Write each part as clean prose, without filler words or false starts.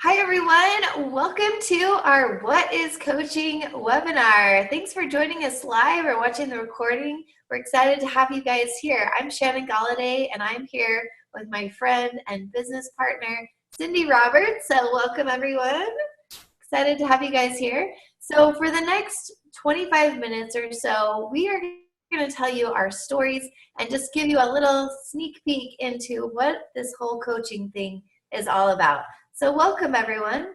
Hi everyone, welcome to our What is Coaching webinar. Thanks for joining us live or watching the recording. We're excited to have you guys here. I'm Shannon Galladay and I'm here with my friend and business partner, Cindy Roberts. So welcome everyone. Excited to have you guys here. So for the next 25 minutes or so, we are going to tell you our stories and just give you a little sneak peek into what this whole coaching thing is all about. So welcome, everyone.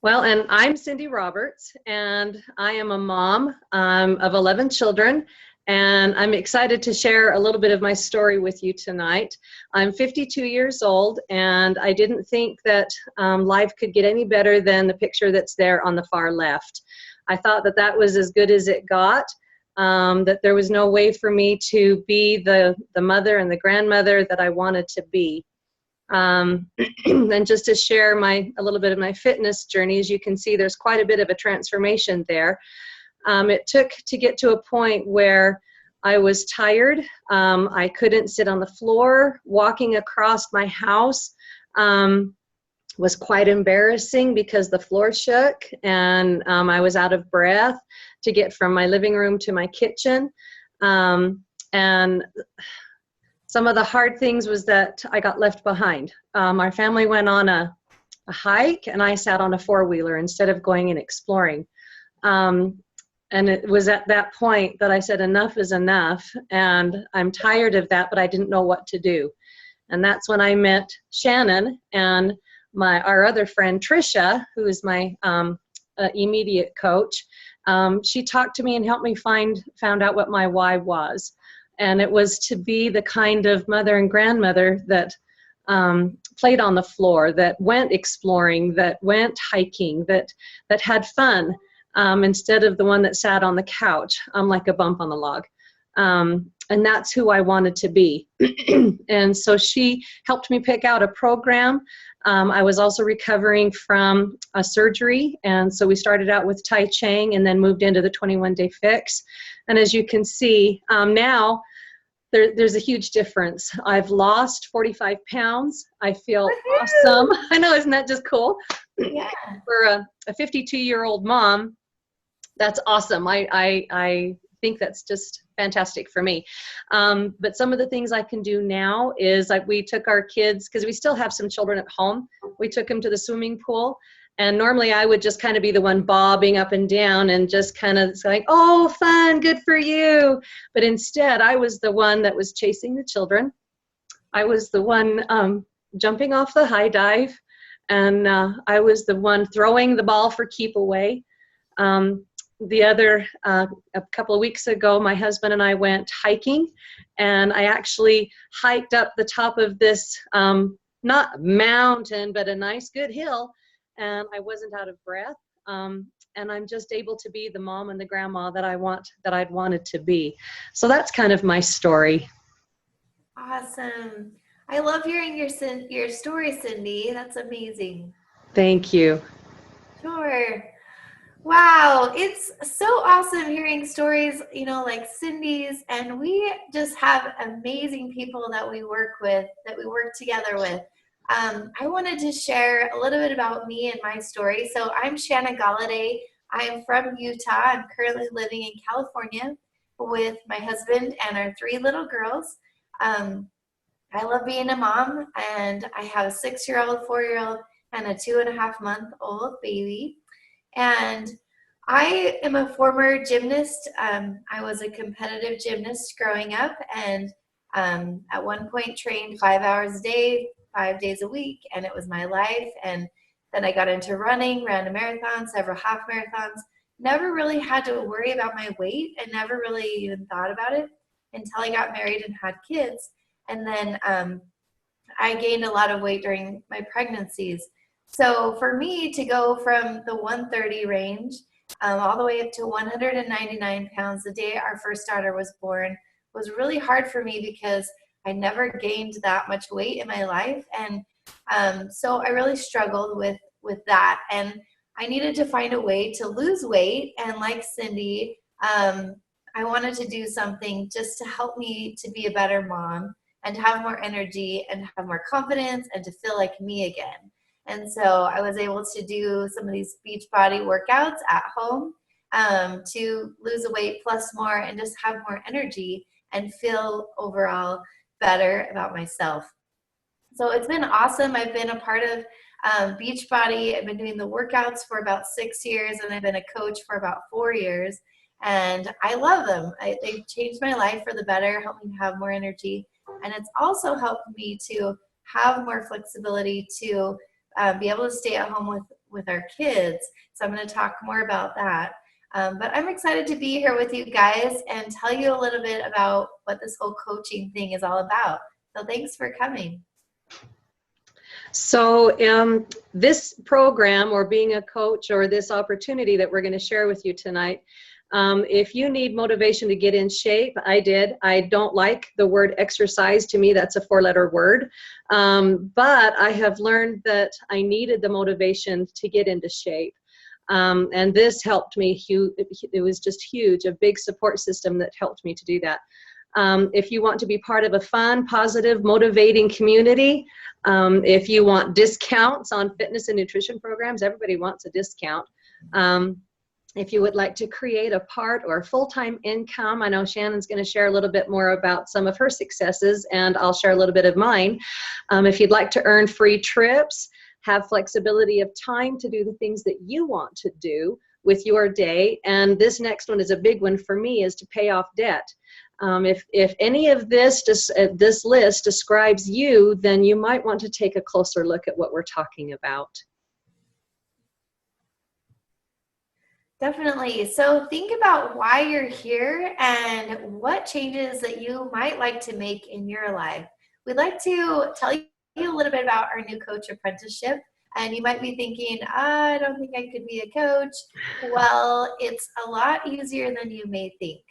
Well, and I'm Cindy Roberts, and I am a mom of 11 children, and I'm excited to share a little bit of my story with you tonight. I'm 52 years old, and I didn't think that life could get any better than the picture that's there on the far left. I thought that that was as good as it got. That there was no way for me to be the mother and the grandmother that I wanted to be. And just to share a little bit of my fitness journey, as you can see, there's quite a bit of a transformation there. It took to get to a point where I was tired. I couldn't sit on the floor. Walking across my house was quite embarrassing because the floor shook and I was out of breath to get from my living room to my kitchen. And some of the hard things was that I got left behind. Our family went on a hike and I sat on a four-wheeler instead of going and exploring. And it was at that point that I said enough is enough, and I'm tired of that, but I didn't know what to do. And that's when I met Shannon and our other friend Trisha, who is my immediate coach. She talked to me and helped me found out what my why was. And it was to be the kind of mother and grandmother that played on the floor, that went exploring, that went hiking, that had fun, instead of the one that sat on the couch like a bump on the log. And that's who I wanted to be. And so she helped me pick out a program. I was also recovering from a surgery, and so we started out with Tai Chi and then moved into the 21-day fix. And as you can see, now there's a huge difference. I've lost 45 pounds. I feel awesome. I know, isn't that just cool? Yeah. For a 52-year-old mom, that's awesome. I think that's just fantastic for me. But some of the things I can do now is, like, we took our kids, because we still have some children at home, we took them to the swimming pool. And normally I would just kind of be the one bobbing up and down and just kind of like, oh, fun, good for you. But instead, I was the one that was chasing the children. I was the one jumping off the high dive. And I was the one throwing the ball for keep away. A couple of weeks ago, my husband and I went hiking, and I actually hiked up the top of this, not mountain, but a nice good hill, and I wasn't out of breath. And I'm just able to be the mom and the grandma that I'd wanted to be. So that's kind of my story. Awesome. I love hearing your story, Cindy. That's amazing. Thank you. Sure. Wow, it's so awesome hearing stories, like Cindy's, and we just have amazing people that we work with, that we work together with. I wanted to share a little bit about me and my story. So I'm Shannon Galladay. I'm from Utah. I'm currently living in California with my husband and our three little girls. I love being a mom, and I have a 6-year-old, 4-year-old, and a 2.5-month-old baby. And I am a former gymnast. I was a competitive gymnast growing up, and at one point trained 5 hours a day, 5 days a week, and it was my life. And then I got into running, ran a marathon, several half marathons. Never really had to worry about my weight, and never really even thought about it until I got married and had kids. And then I gained a lot of weight during my pregnancies. So for me to go from the 130 range all the way up to 199 pounds the day our first daughter was born was really hard for me, because I never gained that much weight in my life. And so I really struggled with that. And I needed to find a way to lose weight. And like Cindy, I wanted to do something just to help me to be a better mom and to have more energy and have more confidence and to feel like me again. And so I was able to do some of these Beachbody workouts at home to lose the weight plus more and just have more energy and feel overall better about myself. So it's been awesome. I've been a part of Beachbody. I've been doing the workouts for about 6 years, and I've been a coach for about 4 years. And I love them. They've changed my life for the better, helped me have more energy. And it's also helped me to have more flexibility to be able to stay at home with our kids. So I'm going to talk more about that. But I'm excited to be here with you guys and tell you a little bit about what this whole coaching thing is all about. So thanks for coming. So this program, or being a coach, or this opportunity that we're going to share with you tonight, if you need motivation to get in shape, I did. I don't like the word exercise. To me, that's a 4-letter word. But I have learned that I needed the motivation to get into shape. And this helped me. It was just huge, a big support system that helped me to do that. If you want to be part of a fun, positive, motivating community, if you want discounts on fitness and nutrition programs, everybody wants a discount. If you would like to create a part or full-time income, I know Shannon's going to share a little bit more about some of her successes, and I'll share a little bit of mine. If you'd like to earn free trips, have flexibility of time to do the things that you want to do with your day, and this next one is a big one for me, is to pay off debt. If any of this list describes you, then you might want to take a closer look at what we're talking about. Definitely. So think about why you're here and what changes that you might like to make in your life. We'd like to tell you a little bit about our new coach apprenticeship. And you might be thinking, I don't think I could be a coach. Well, it's a lot easier than you may think.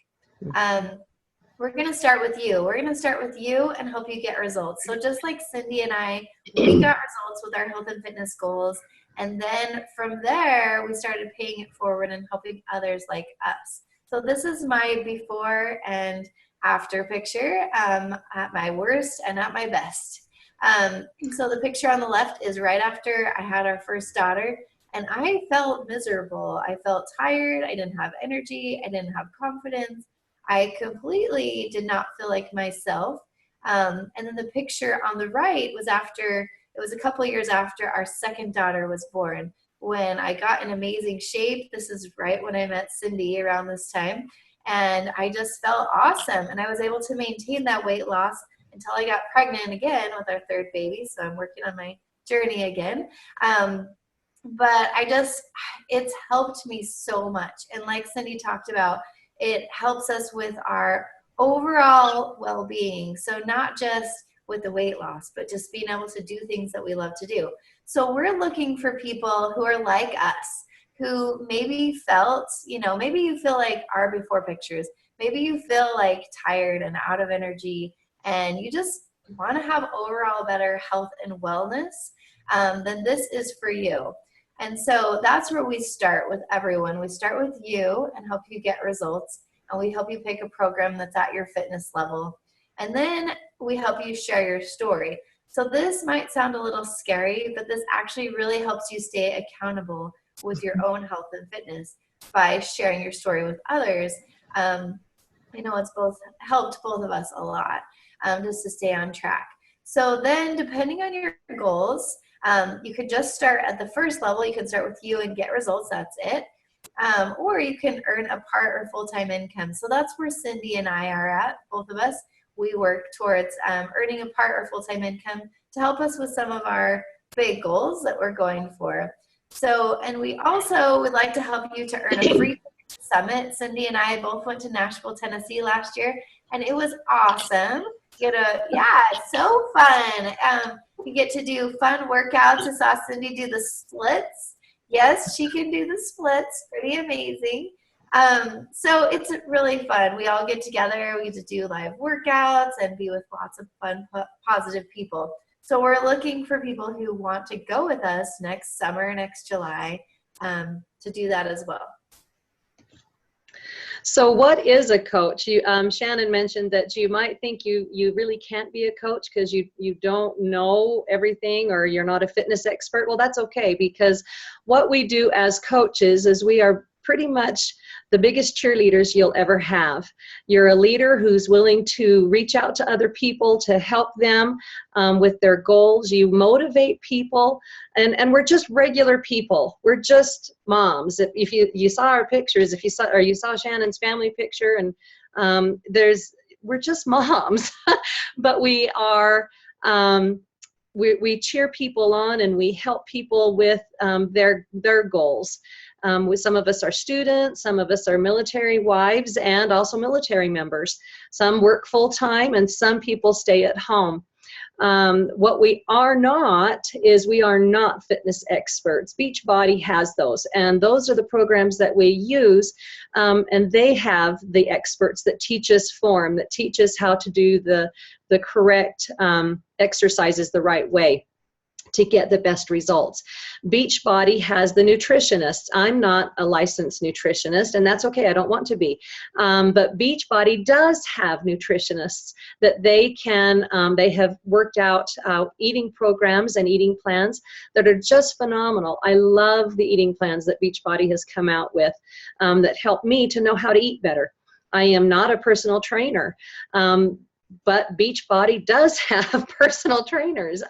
We're going to start with you. We're going to start with you and help you get results. So just like Cindy and I, we got results with our health and fitness goals. And then from there, we started paying it forward and helping others like us. So this is my before and after picture, at my worst and at my best. So the picture on the left is right after I had our first daughter, and I felt miserable. I felt tired. I didn't have energy. I didn't have confidence. I completely did not feel like myself. And then the picture on the right was after, it was a couple of years after our second daughter was born, when I got in amazing shape. This is right when I met Cindy, around this time. And I just felt awesome. And I was able to maintain that weight loss until I got pregnant again with our third baby. So I'm working on my journey again. But it's helped me so much. And like Cindy talked about, it helps us with our overall well-being. So not just with the weight loss, but just being able to do things that we love to do. So we're looking for people who are like us, who maybe felt, maybe you feel like our before pictures, maybe you feel like tired and out of energy, and you just want to have overall better health and wellness, then this is for you. And so that's where we start with everyone. We start with you and help you get results, and we help you pick a program that's at your fitness level. And then we help you share your story. So this might sound a little scary, but this actually really helps you stay accountable with your own health and fitness by sharing your story with others. It's helped both of us a lot, just to stay on track. So then, depending on your goals, you could just start at the first level. You can start with you and get results. That's it. Or you can earn a part or full-time income. So that's where Cindy and I are at, both of us. We work towards earning a part or full-time income to help us with some of our big goals that we're going for. So, and we also would like to help you to earn a free summit. Cindy and I both went to Nashville, Tennessee last year, and it was awesome. It's so fun. You get to do fun workouts. I saw Cindy do the splits. Yes, she can do the splits. Pretty amazing. So it's really fun. We all get together. We get to do live workouts and be with lots of fun, positive people. So we're looking for people who want to go with us next summer, next July, to do that as well. So what is a coach? Shannon mentioned that you might think you really can't be a coach because you don't know everything or you're not a fitness expert. Well, that's okay, because what we do as coaches is we are pretty much the biggest cheerleaders you'll ever have. You're a leader who's willing to reach out to other people to help them with their goals. You motivate people, and we're just regular people. We're just moms. If you saw our pictures, if you saw Shannon's family picture, and we're just moms, but we are. We cheer people on and we help people with their goals. With some of us are students, some of us are military wives and also military members. Some work full time and some people stay at home. What we are not is we are not fitness experts. Beachbody has those, and those are the programs that we use, and they have the experts that teach us form, that teach us how to do the correct exercises the right way to get the best results. Beachbody has the nutritionists. I'm not a licensed nutritionist, and that's okay. I don't want to be. But Beachbody does have nutritionists that they have worked out eating programs and eating plans that are just phenomenal. I love the eating plans that Beachbody has come out with that help me to know how to eat better. I am not a personal trainer. But Beachbody does have personal trainers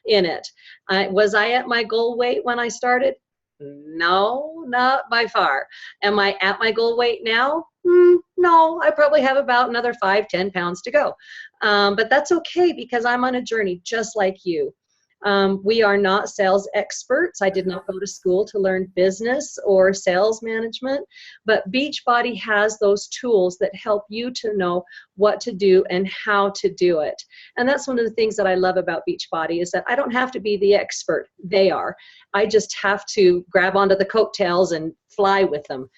in it. Was I at my goal weight when I started? No, not by far. Am I at my goal weight now? No, I probably have about another 5-10 pounds to go. But that's okay, because I'm on a journey just like you. We are not sales experts. I did not go to school to learn business or sales management, but Beachbody has those tools that help you to know what to do and how to do it. And that's one of the things that I love about Beachbody, is that I don't have to be the expert. They are. I just have to grab onto the coattails and fly with them.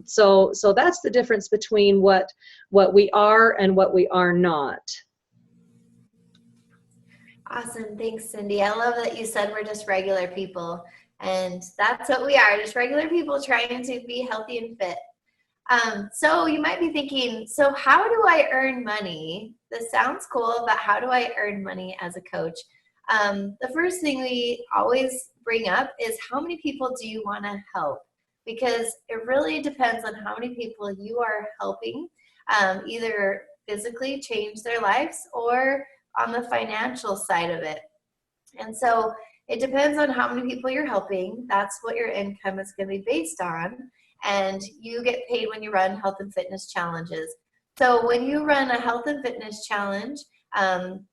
So that's the difference between what we are and what we are not. Awesome. Thanks, Cindy. I love that you said we're just regular people. And that's what we are, just regular people trying to be healthy and fit. So you might be thinking, so how do I earn money? This sounds cool, but how do I earn money as a coach? The first thing we always bring up is, how many people do you want to help? Because it really depends on how many people you are helping, either physically change their lives or on the financial side of it. And so it depends on how many people you're helping. That's what your income is going to be based on. And you get paid when you run health and fitness challenges. So when you run a health and fitness challenge,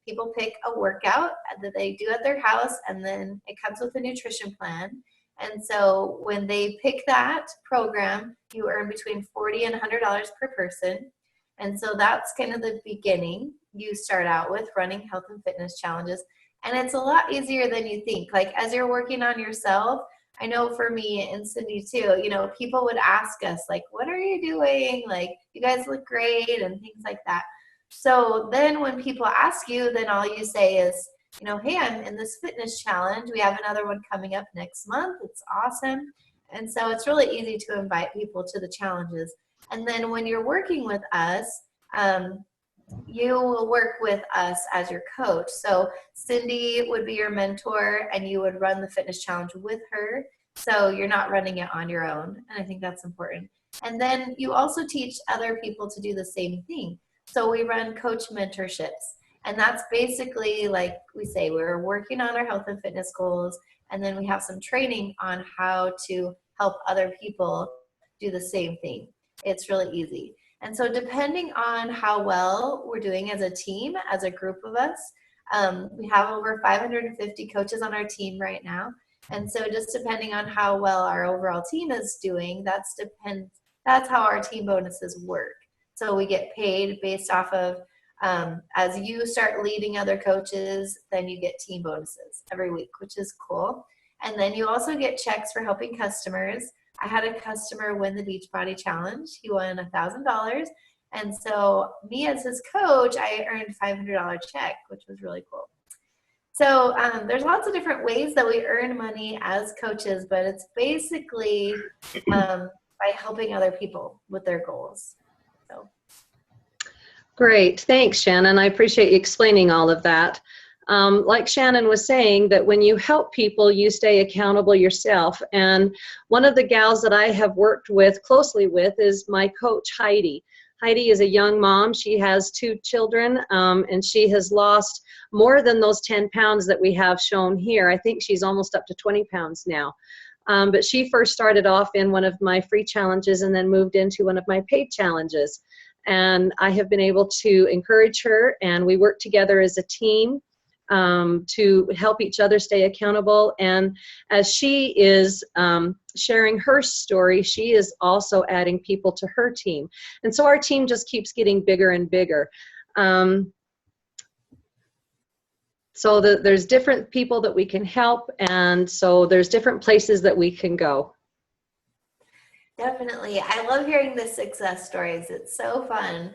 people pick a workout that they do at their house, and then it comes with a nutrition plan. And so when they pick that program, you earn between $40 and $100 per person. And so that's kind of the beginning. You start out with running health and fitness challenges. And it's a lot easier than you think. Like, as you're working on yourself, I know for me and Cindy too, people would ask us, like, what are you doing? Like, you guys look great and things like that. So then when people ask you, then all you say is, hey, I'm in this fitness challenge. We have another one coming up next month. It's awesome. And so it's really easy to invite people to the challenges. And then when you're working with us, you will work with us as your coach. So Cindy would be your mentor, and you would run the fitness challenge with her. So you're not running it on your own. And I think that's important. And then you also teach other people to do the same thing. So we run coach mentorships. And that's basically, like we say, we're working on our health and fitness goals. And then we have some training on how to help other people do the same thing. It's really easy. And so depending on how well we're doing as a team, as a group of us, we have over 550 coaches on our team right now. And so just depending on how well our overall team is doing, that's how our team bonuses work. So we get paid based off of, as you start leading other coaches, then you get team bonuses every week, which is cool. And then you also get checks for helping customers. I had a customer win the Beachbody Challenge. He won $1,000. And so me as his coach, I earned a $500 check, which was really cool. So there's lots of different ways that we earn money as coaches, but it's basically by helping other people with their goals. So. Great. Thanks, Shannon. I appreciate you explaining all of that. Like Shannon was saying, that when you help people, you stay accountable yourself. And one of the gals that I have worked with closely with is my coach, Heidi. Heidi is a young mom. She has 2 children, and she has lost more than those 10 pounds that we have shown here. I think she's almost up to 20 pounds now. But she first started off in one of my free challenges and then moved into one of my paid challenges. And I have been able to encourage her, and we work together as a team to help each other stay accountable. And as she is sharing her story, she is also adding people to her team. And so our team just keeps getting bigger and bigger. So there's different people that we can help, and so there's different places that we can go. Definitely. I love hearing the success stories. It's so fun.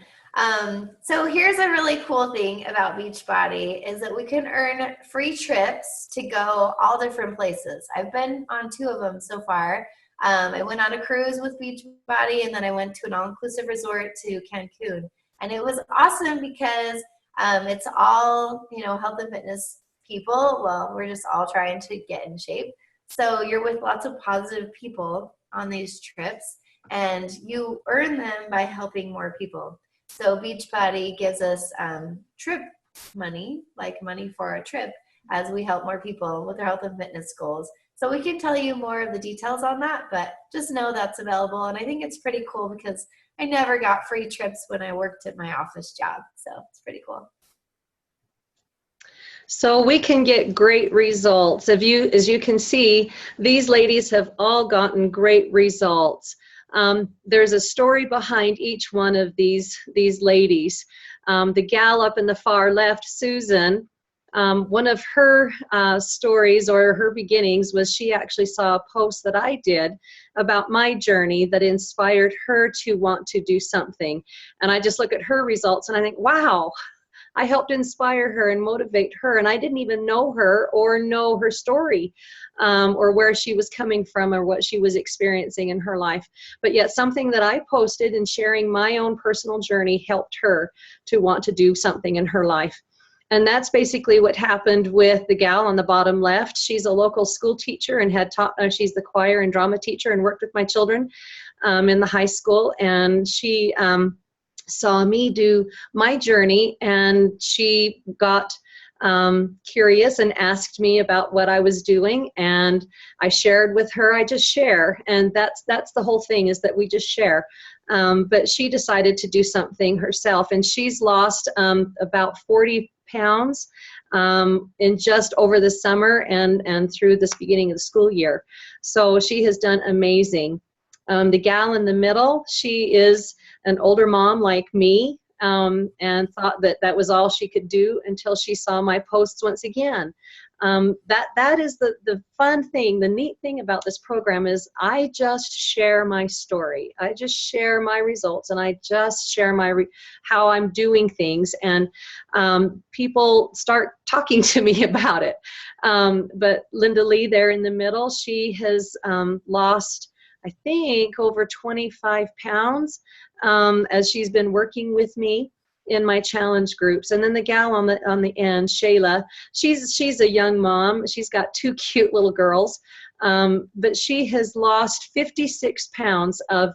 So here's a really cool thing about Beachbody is that we can earn free trips to go all different places. I've been on 2 of them so far. I went on a cruise with Beachbody, and then I went to an all-inclusive resort to Cancun. And it was awesome because it's all, health and fitness people. Well, we're just all trying to get in shape. So you're with lots of positive people on these trips, and you earn them by helping more people. So Beachbody gives us trip money, like money for a trip, as we help more people with their health and fitness goals. So we can tell you more of the details on that, but just know that's available. And I think it's pretty cool because I never got free trips when I worked at my office job. So it's pretty cool. So we can get great results. As you can see, these ladies have all gotten great results. There's a story behind each one of these ladies. The gal up in the far left, Susan, one of her stories or her beginnings was she actually saw a post that I did about my journey that inspired her to want to do something. And I just look at her results and I think, wow, I helped inspire her and motivate her, and I didn't even know her or know her story or where she was coming from or what she was experiencing in her life. But yet something that I posted and sharing my own personal journey helped her to want to do something in her life. And that's basically what happened with the gal on the bottom left. She's a local school teacher and had taught, she's the choir and drama teacher and worked with my children in the high school. And she saw me do my journey, and she got curious and asked me about what I was doing, and I shared with her. I just share, and that's the whole thing, is that we just share. But she decided to do something herself, and she's lost about 40 pounds in just over the summer and through this beginning of the school year. So she has done amazing. The gal in the middle, she is an older mom like me, and thought that that was all she could do until she saw my posts once again. That is the fun thing, the neat thing about this program is I just share my story. I just share my results, and I just share how I'm doing things, and people start talking to me about it. But Linda Lee there in the middle, she has lost, I think, over 25 pounds as she's been working with me in my challenge groups. And then the gal on the end, Shayla, she's a young mom. She's got 2 cute little girls, but she has lost 56 pounds of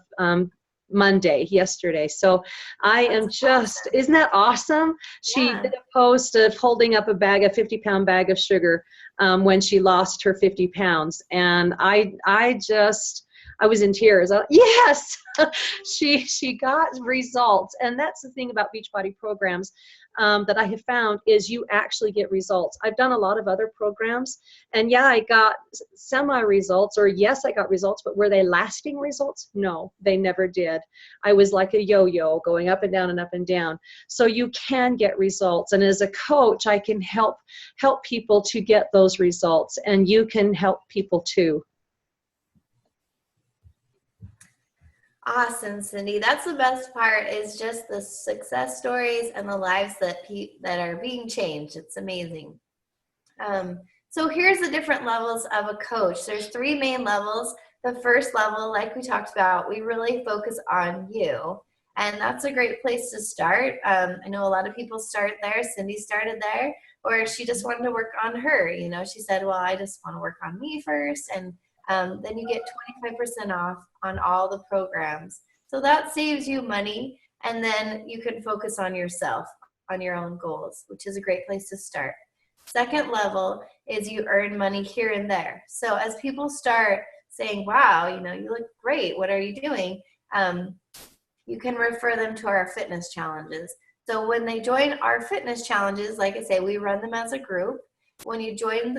yesterday. So I am just, isn't that awesome? She did a post of holding up a 50-pound bag of sugar when she lost her 50 pounds. And I was in tears. Yes, she got results. And that's the thing about Beachbody programs that I have found is you actually get results. I've done a lot of other programs, and yeah, I got semi-results, or yes, I got results, but were they lasting results? No, they never did. I was like a yo-yo going up and down and up and down. So you can get results. And as a coach, I can help people to get those results, and you can help people too. Awesome, Cindy. That's the best part, is just the success stories and the lives that are being changed. It's amazing. So here's the different levels of a coach. There's 3 main levels. The first level, like we talked about, we really focus on you. And that's a great place to start. I know a lot of people start there. Cindy started there, or she just wanted to work on her. You know, she said, well, I just want to work on me first. And then you get 25% off on all the programs. So that saves you money. And then you can focus on yourself, on your own goals, which is a great place to start. Second level is you earn money here and there. So as people start saying, wow, you know, you look great, what are you doing? You can refer them to our fitness challenges. So when they join our fitness challenges, like I say, we run them as a group. When you join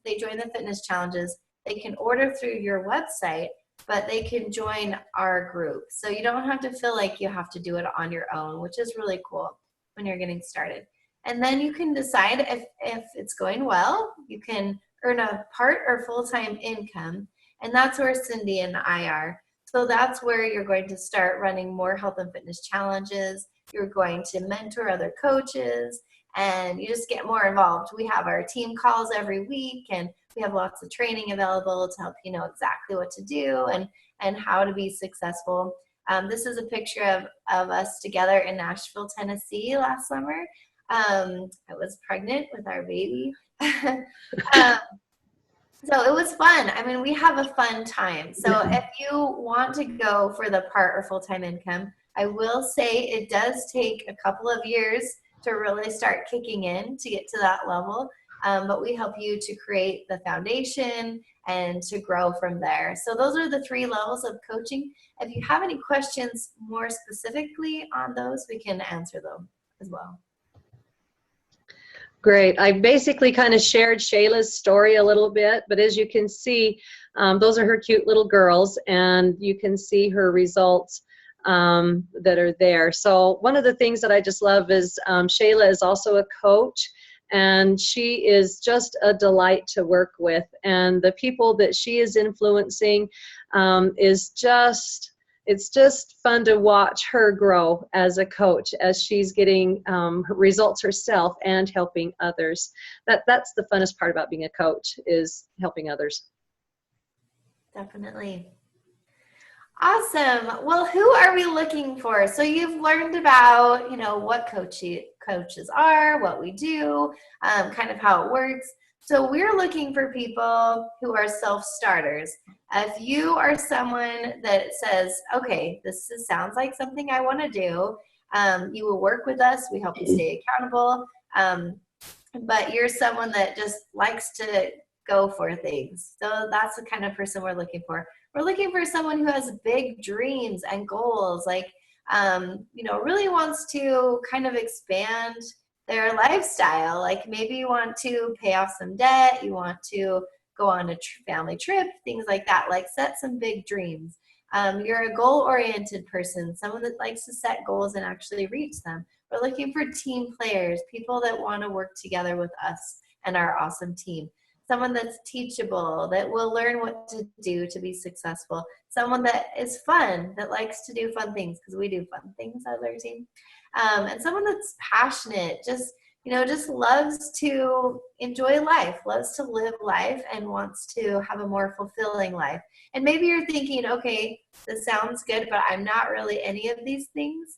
they join the fitness challenges, they can order through your website, but they can join our group. So you don't have to feel like you have to do it on your own, which is really cool when you're getting started. And then you can decide if it's going well, you can earn a part or full-time income. And that's where Cindy and I are. So that's where you're going to start running more health and fitness challenges. You're going to mentor other coaches and you just get more involved. We have our team calls every week and we have lots of training available to help you know exactly what to do and how to be successful. This is a picture of us together in Nashville, Tennessee last summer. I was pregnant with our baby. So it was fun. I mean, we have a fun time. So if you want to go for the part or full-time income, I will say it does take a couple of years to really start kicking in to get to that level. But we help you to create the foundation and to grow from there. So those are the 3 levels of coaching. If you have any questions more specifically on those, we can answer them as well. Great. I basically kind of shared Shayla's story a little bit, but as you can see, those are her cute little girls, and you can see her results that are there. So one of the things that I just love is Shayla is also a coach, and she is just a delight to work with. And the people that she is influencing it's just fun to watch her grow as a coach as she's getting results herself and helping others. That's the funnest part about being a coach, is helping others. Definitely. Awesome. Well, who are we looking for? So you've learned about, you know, what coaches are, what we do, kind of how it works. So we're looking for people who are self-starters. If you are someone that says, okay, sounds like something I want to do, you will work with us. We help you stay accountable. But you're someone that just likes to go for things. So that's the kind of person we're looking for. We're looking for someone who has big dreams and goals, like, you know, really wants to kind of expand their lifestyle. Like maybe you want to pay off some debt, you want to go on a family trip, things like that. Like set some big dreams. You're a goal-oriented person, someone that likes to set goals and actually reach them. We're looking for team players, people that want to work together with us and our awesome team. Someone that's teachable, that will learn what to do to be successful. Someone that is fun, that likes to do fun things, because we do fun things as our team. And someone that's passionate, just loves to enjoy life, loves to live life, and wants to have a more fulfilling life. And maybe you're thinking, okay, this sounds good, but I'm not really any of these things.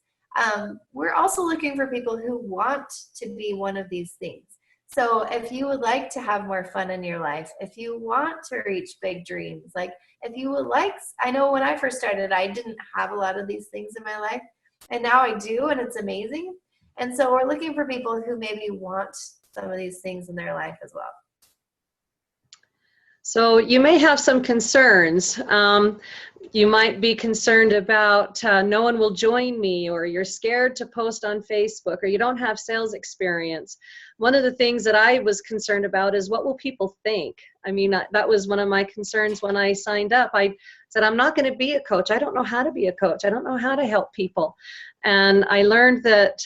We're also looking for people who want to be one of these things. So if you would like to have more fun in your life, if you want to reach big dreams, like if you would like, I know when I first started, I didn't have a lot of these things in my life, and now I do, and it's amazing. And so we're looking for people who maybe want some of these things in their life as well. So you may have some concerns. You might be concerned about no one will join me, or you're scared to post on Facebook, or you don't have sales experience. One of the things that I was concerned about is, what will people think? I mean, that was one of my concerns when I signed up. I said, I'm not going to be a coach. I don't know how to be a coach. I don't know how to help people. And I learned that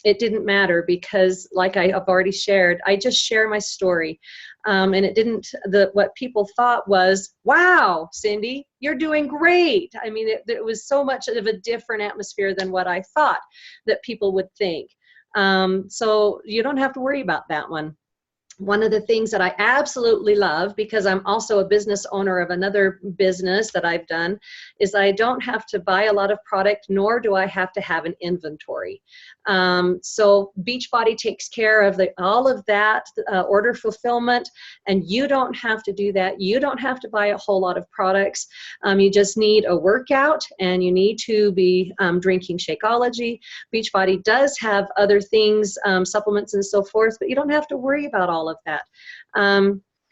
it didn't matter, because like I have already shared, I just share my story. And it didn't, what people thought was, wow, Cindy, you're doing great. I mean, it was so much of a different atmosphere than what I thought that people would think. So you don't have to worry about that one. One of the things that I absolutely love, because I'm also a business owner of another business that I've done, is I don't have to buy a lot of product, nor do I have to have an inventory. So Beachbody takes care of all of that order fulfillment, and you don't have to do that. You don't have to buy a whole lot of products. You just need a workout, and you need to be drinking Shakeology. Beachbody does have other things, supplements and so forth, but you don't have to worry about all of that.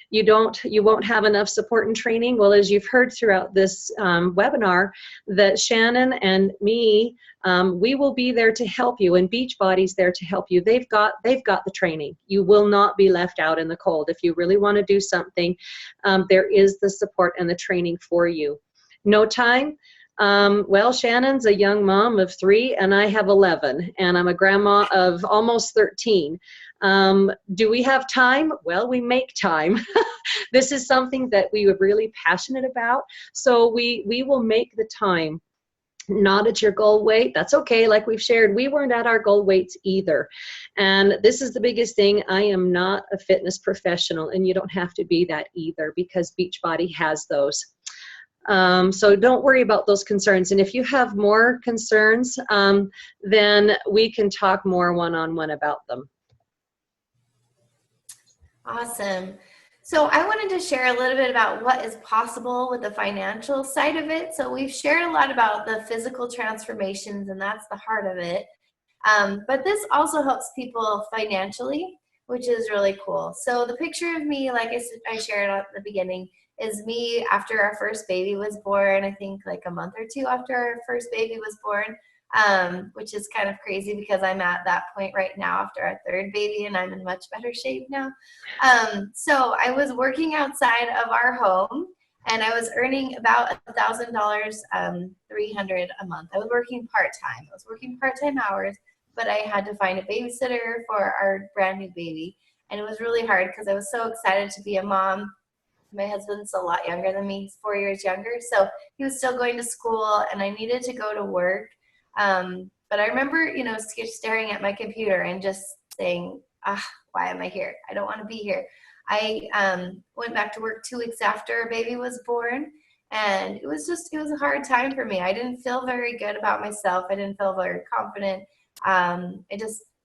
You won't have enough support and training. Well, as you've heard throughout this webinar, that Shannon and me, we will be there to help you, and Beachbody's there to help you. They've got the training. You will not be left out in the cold. If you really want to do something, there is the support and the training for you. No time. Well, Shannon's a young mom of 3, and I have 11, and I'm a grandma of almost 13. Do we have time? Well, we make time. This is something that we are really passionate about, so we will make the time. Not at your goal weight, that's okay. Like we've shared, we weren't at our goal weights either. And this is the biggest thing. I am not a fitness professional, and you don't have to be that either, because Beachbody has those. So don't worry about those concerns. And if you have more concerns, then we can talk more one-on-one about them. Awesome. So I wanted to share a little bit about what is possible with the financial side of it. So we've shared a lot about the physical transformations, and that's the heart of it. But this also helps people financially, which is really cool. So the picture of me, like I shared at the beginning, is me after our first baby was born. I think like a month or 2 after our first baby was born, which is kind of crazy because I'm at that point right now after our 3rd baby, and I'm in much better shape now. So I was working outside of our home, and I was earning about $1,000, $300 a month. I was working part-time. I was working part-time hours, but I had to find a babysitter for our brand new baby. And it was really hard because I was so excited to be a mom. My husband's a lot younger than me. He's 4 years younger. So he was still going to school, and I needed to go to work. But I remember, staring at my computer and just saying, why am I here? I don't want to be here. I went back to work 2 weeks after our baby was born, and it was a hard time for me. I didn't feel very good about myself. I didn't feel very confident.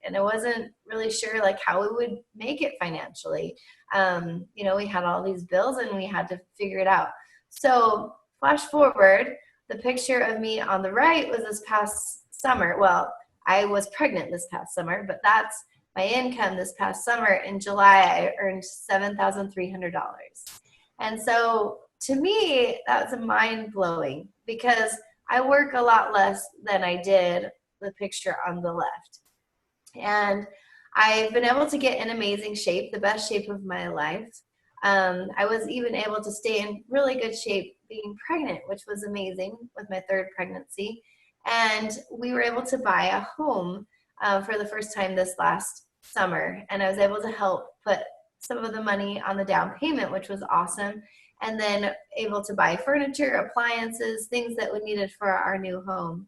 And I wasn't really sure like how we would make it financially. We had all these bills, and we had to figure it out. So flash forward, the picture of me on the right was this past summer. Well, I was pregnant this past summer, but that's my income this past summer. In July, I earned $7,300. And so to me, that was mind-blowing because I work a lot less than I did the picture on the left. And I've been able to get in amazing shape, the best shape of my life. I was even able to stay in really good shape being pregnant, which was amazing with my 3rd pregnancy. And we were able to buy a home for the first time this last summer. And I was able to help put some of the money on the down payment, which was awesome. And then able to buy furniture, appliances, things that we needed for our new home,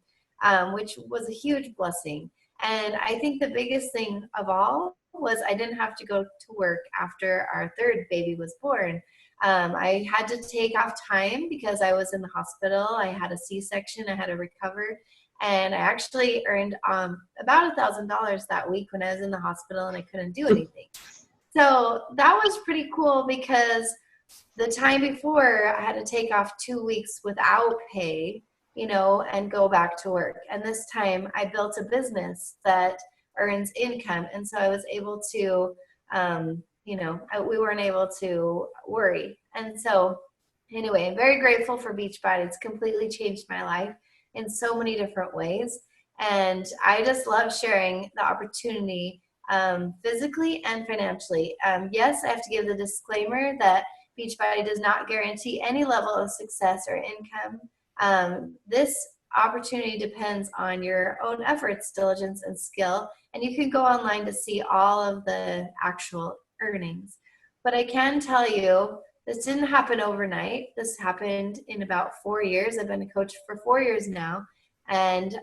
which was a huge blessing. And I think the biggest thing of all was I didn't have to go to work after our 3rd baby was born. I had to take off time because I was in the hospital. I had a C-section. I had to recover. And I actually earned about $1,000 that week when I was in the hospital, and I couldn't do anything. So that was pretty cool because the time before I had to take off 2 weeks without pay, and go back to work. And this time I built a business that earns income. And so I was able to, we weren't able to worry. And so anyway, I'm very grateful for Beachbody. It's completely changed my life in so many different ways. And I just love sharing the opportunity physically and financially. Yes, I have to give the disclaimer that Beachbody does not guarantee any level of success or income. This opportunity depends on your own efforts, diligence, and skill, and you can go online to see all of the actual earnings. But I can tell you, this didn't happen overnight. This happened in about 4 years. I've been a coach for 4 years now, and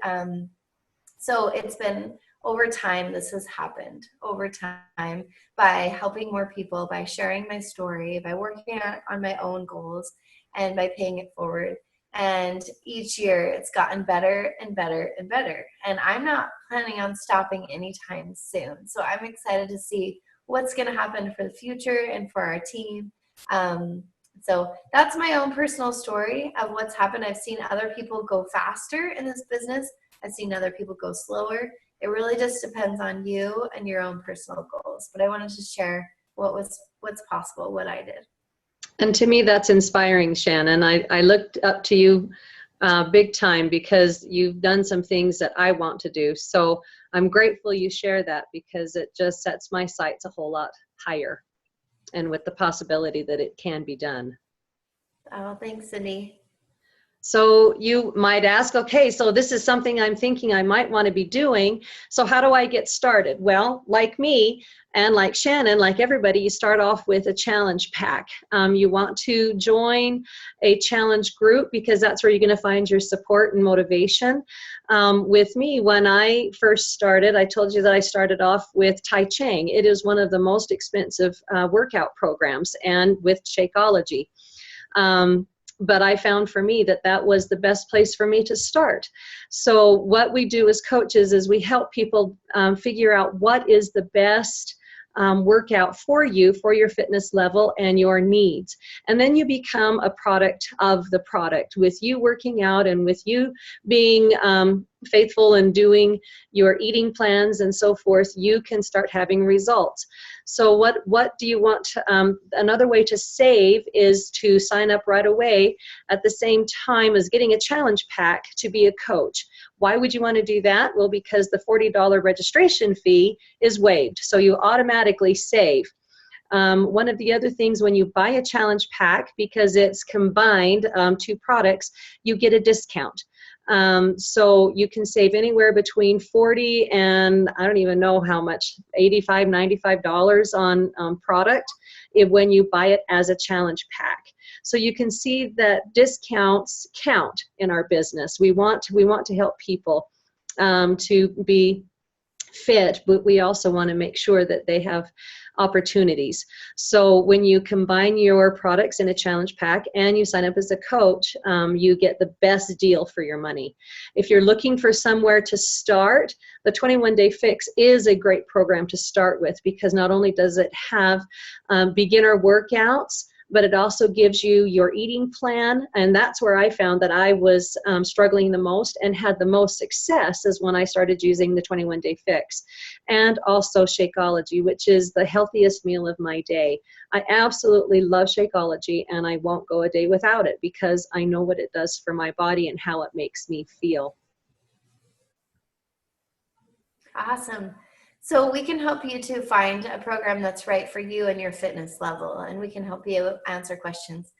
so it's been over time, this has happened over time by helping more people, by sharing my story, by working on my own goals, and by paying it forward. And each year it's gotten better and better and better. And I'm not planning on stopping anytime soon. So I'm excited to see what's going to happen for the future and for our team. So that's my own personal story of what's happened. I've seen other people go faster in this business. I've seen other people go slower. It really just depends on you and your own personal goals. But I wanted to share what's possible, what I did. And to me, that's inspiring, Shannon. I looked up to you big time because you've done some things that I want to do. So I'm grateful you share that because it just sets my sights a whole lot higher and with the possibility that it can be done. Oh, thanks, Cindy. So you might ask, okay, so this is something I'm thinking I might want to be doing. So how do I get started? Well, like me and like Shannon, like everybody, you start off with a challenge pack. You want to join a challenge group because that's where you're going to find your support and motivation. With me, when I first started, I told you that I started off with Tai Chang. It is one of the most expensive workout programs, and with Shakeology. But I found for me that that was the best place for me to start. So what we do as coaches is we help people figure out what is the best workout for you, for your fitness level and your needs. And then you become a product of the product. With you working out and with you being faithful and doing your eating plans and so forth, you can start having results. So what do you want to, another way to save is to sign up right away at the same time as getting a challenge pack to be a coach. Why would you want to do that? Well, because the $40 registration fee is waived, so you automatically save. One of the other things when you buy a challenge pack, because it's combined two products, you get a discount. So you can save anywhere between $40 and I don't even know how much, $85, $95 on product when you buy it as a challenge pack. So you can see that discounts count in our business. We want to help people to be fit, but we also want to make sure that they have opportunities. So when you combine your products in a challenge pack and you sign up as a coach, you get the best deal for your money. If you're looking for somewhere to start, the 21-Day Fix is a great program to start with because not only does it have beginner workouts, but it also gives you your eating plan, and that's where I found that I was struggling the most and had the most success is when I started using the 21-Day Fix, and also Shakeology, which is the healthiest meal of my day. I absolutely love Shakeology, and I won't go a day without it because I know what it does for my body and how it makes me feel. Awesome. So we can help you to find a program that's right for you and your fitness level, and we can help you answer questions.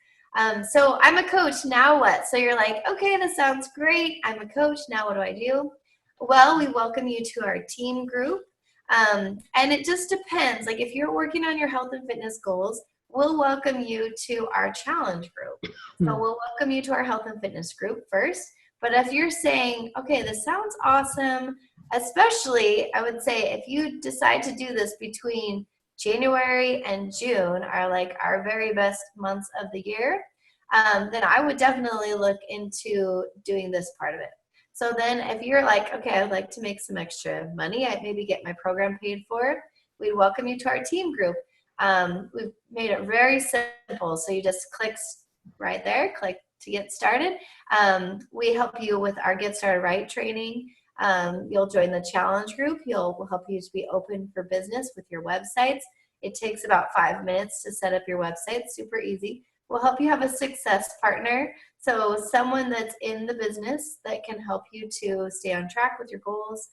So I'm a coach, now what? So you're like, okay, this sounds great. I'm a coach, now what do I do? Well, we welcome you to our team group. And it just depends. Like if you're working on your health and fitness goals, we'll welcome you to our challenge group. So we'll welcome you to our health and fitness group first. But if you're saying, okay, this sounds awesome, especially I would say if you decide to do this between January and June are like our very best months of the year, then I would definitely look into doing this part of it. So then if you're like, okay, I'd like to make some extra money, I'd maybe get my program paid for, we'd welcome you to our team group. We've made it very simple. So you just click right there, click to get started. We help you with our Get Started Right training. You'll join the challenge group. We'll help you to be open for business with your websites. It takes about 5 minutes to set up your website, super easy. We'll help you have a success partner. So someone that's in the business that can help you to stay on track with your goals.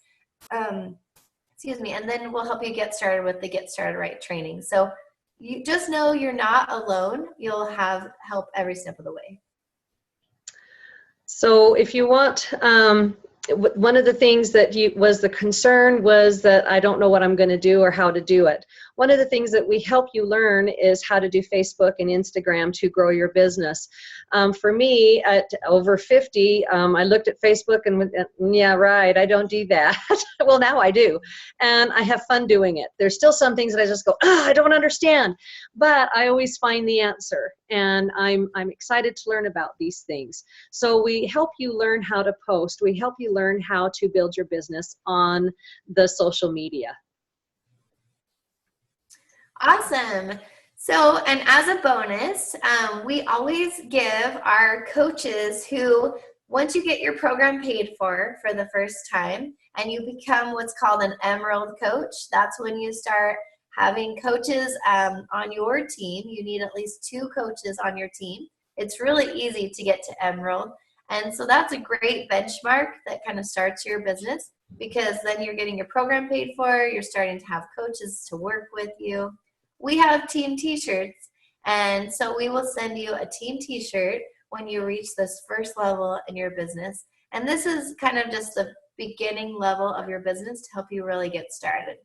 Excuse me. And then we'll help you get started with the Get Started Right training. So you just know you're not alone. You'll have help every step of the way. So if you want, one of the things that was the concern was that I don't know what I'm going to do or how to do it. one of the things that we help you learn is how to do Facebook and Instagram to grow your business. For me, at over 50, I looked at Facebook and went, yeah, right, I don't do that. Well, now I do. And I have fun doing it. There's still some things that I just go, I don't understand. But I always find the answer. And I'm excited to learn about these things. So we help you learn how to post. We help you learn how to build your business on the social media. Awesome. So, and as a bonus, we always give our coaches who, once you get your program paid for the first time and you become what's called an Emerald coach, that's when you start having coaches on your team. You need at least 2 coaches on your team. It's really easy to get to Emerald. And so that's a great benchmark that kind of starts your business, because then you're getting your program paid for, you're starting to have coaches to work with you. We have team t-shirts, and so we will send you a team t-shirt when you reach this first level in your business. And this is kind of just the beginning level of your business to help you really get started.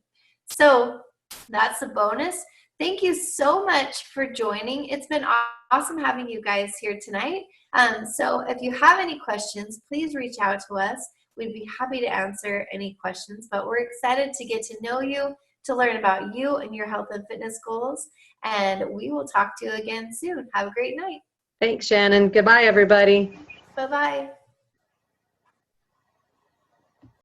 So that's a bonus. Thank you so much for joining. It's been awesome having you guys here tonight. So if you have any questions, please reach out to us. We'd be happy to answer any questions, but we're excited to get to know you, to learn about you and your health and fitness goals. And we will talk to you again soon. Have a great night. Thanks, Shannon. Goodbye, everybody. Bye-bye.